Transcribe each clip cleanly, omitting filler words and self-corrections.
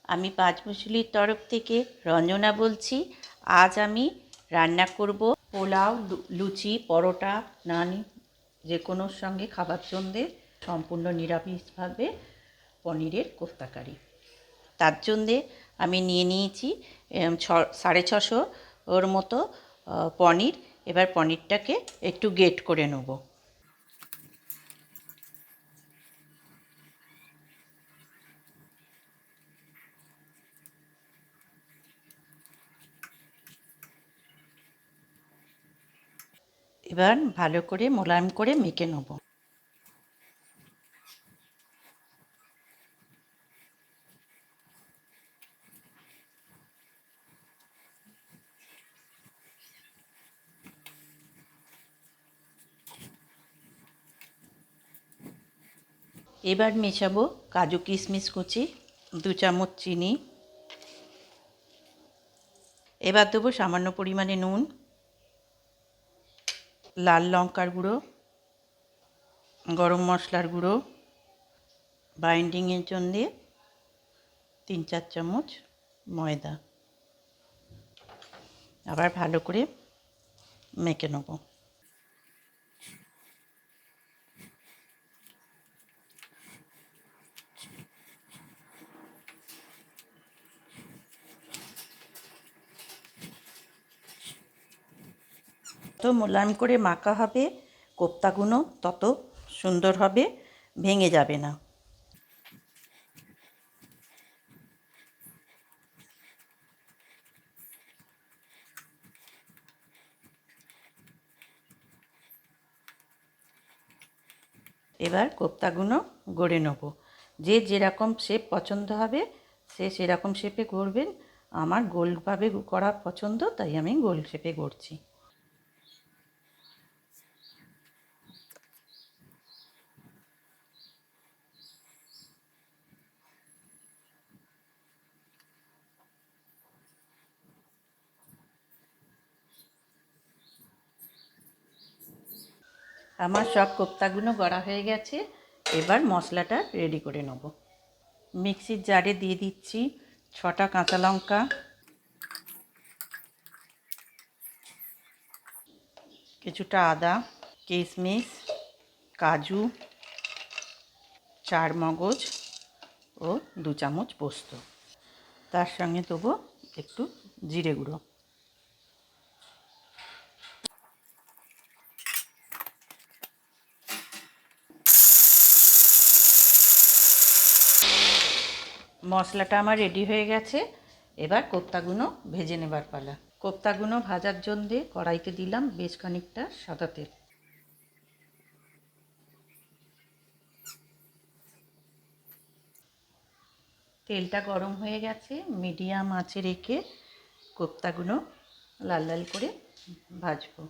আমি পাঁচমুসলির তরফ থেকে রঞ্জনা বলছি। আজ আমি রান্না করব পোলাও, লুচি, পরোটা, নান, যে কোনোর সঙ্গে খাবার জন্যে সম্পূর্ণ নিরামিষভাবে পনিরের কোফতাকারি। তার জন্যে আমি নিয়ে নিয়েছি 650 ওর মতো পনির। এবার পনিরটাকে একটু গ্রেট করে নেব। এবার ভালো করে মোলায়েম করে মেখে নেব। এবার মেশাবো কাজু কিশমিশ কুচি, 2 চামচ চিনি। এবার দেবো সামান্য পরিমাণে নুন, লাল লঙ্কার গুঁড়ো, গরম মশলার গুঁড়ো, বাইন্ডিংয়ের জন্যে 3-4 চামচ ময়দা। আবার ভালো করে মেখে নেব। যত মোলায়েম করে মাখা হবে কোপ্তাগুলো তত সুন্দর হবে, ভেঙে যাবে না। এবার কোপ্তাগুলো গড়ে নেব। যে যেরকম শেপ পছন্দ হবে সে সেরকম শেপে গড়বেন। আমার গোলভাবে করা পছন্দ, তাই আমি গোল শেপে গড়ছি। আমার সব কোপ্তাগুলো গড়া হয়ে গেছে। এবার মশলাটা রেডি করে নেব। মিক্সির জারে দিয়ে দিচ্ছি 6টা কাঁচা লঙ্কা, কিছুটা আদা, কিশমিশ, কাজু, 4 মগজ ও 2 চামচ পোস্ত। তার সঙ্গে দেবো একটু জিরে গুঁড়ো। মশলাটা আমার রেডি হয়ে গেছে। এবার কোপ্তাগুলো ভেজে নেবার পালা। কোপ্তাগুলো ভাজার জন্যে কড়াইতে দিলাম বেশ খানিকটা সাদা তেল। তেলটা গরম হয়ে গেছে, মিডিয়াম আঁচে রেখে কোপ্তাগুলো লাল লাল করে ভাজবো।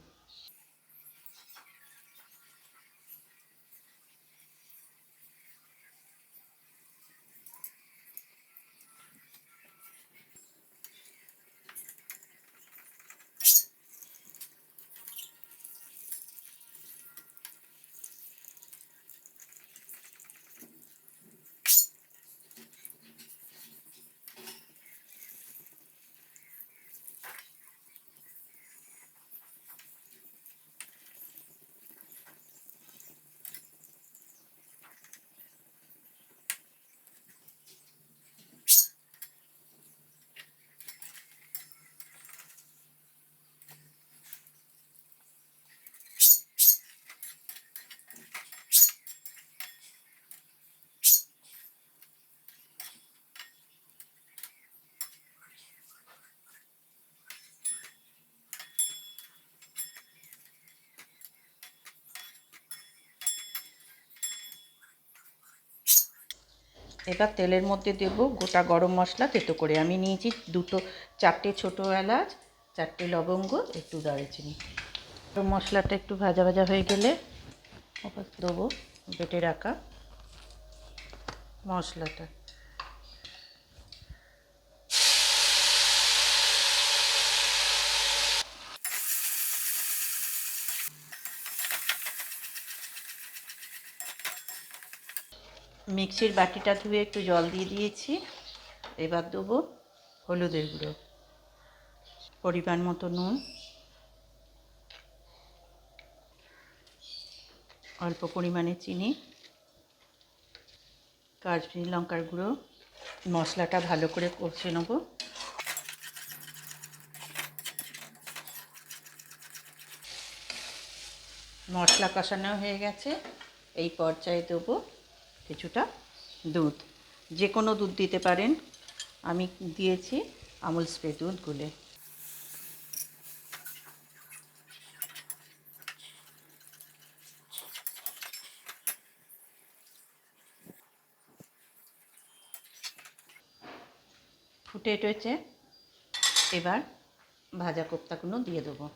এবার তেলের মধ্যে দেব গোটা গরম মশলা থেতো করে। আমি নিয়েছি 4টে ছোটো এলাচ, 4টে লবঙ্গ, একটু দারুচিনি। গরম মশলাটা একটু ভাজা ভাজা হয়ে গেলে দেবো বেটে রাখা মশলাটা। মিক্সির বাটিটা ধুয়ে একটু জল দিয়ে দিয়েছি। এবার দেবো হলুদের গুঁড়ো, পরিমাণ মতো নুন, অল্প পরিমাণে চিনি, কাশ্মীরি লঙ্কার গুঁড়ো। মশলাটা ভালো করে কষে নেব। মশলা কষানো হয়ে গেছে। এই পর্যায়ে দেবো কিছুটা দুধ, যে কোনো দুধ দিতে পারেন। আমি দিয়েছি আমুল স্প্রে দুধ গুলে। ফুটে উঠেছে, এবার ভাজা কোপ্তাগুলো দিয়ে দেবো।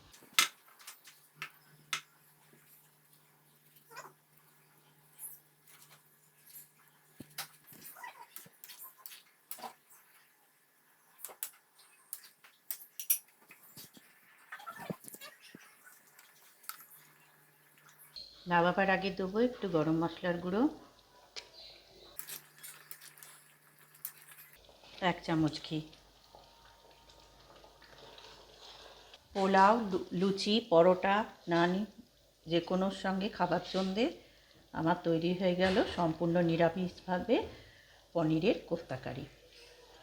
নামাবার আগে দেবো একটু গরম মশলার গুঁড়ো, 1 চামচ ঘি। পোলাও, লুচি, পরোটা, নান যে কোনোর সঙ্গে খাবার জন্যে আমার তৈরি হয়ে গেল সম্পূর্ণ নিরামিষভাবে পনিরের কোফতা কারি।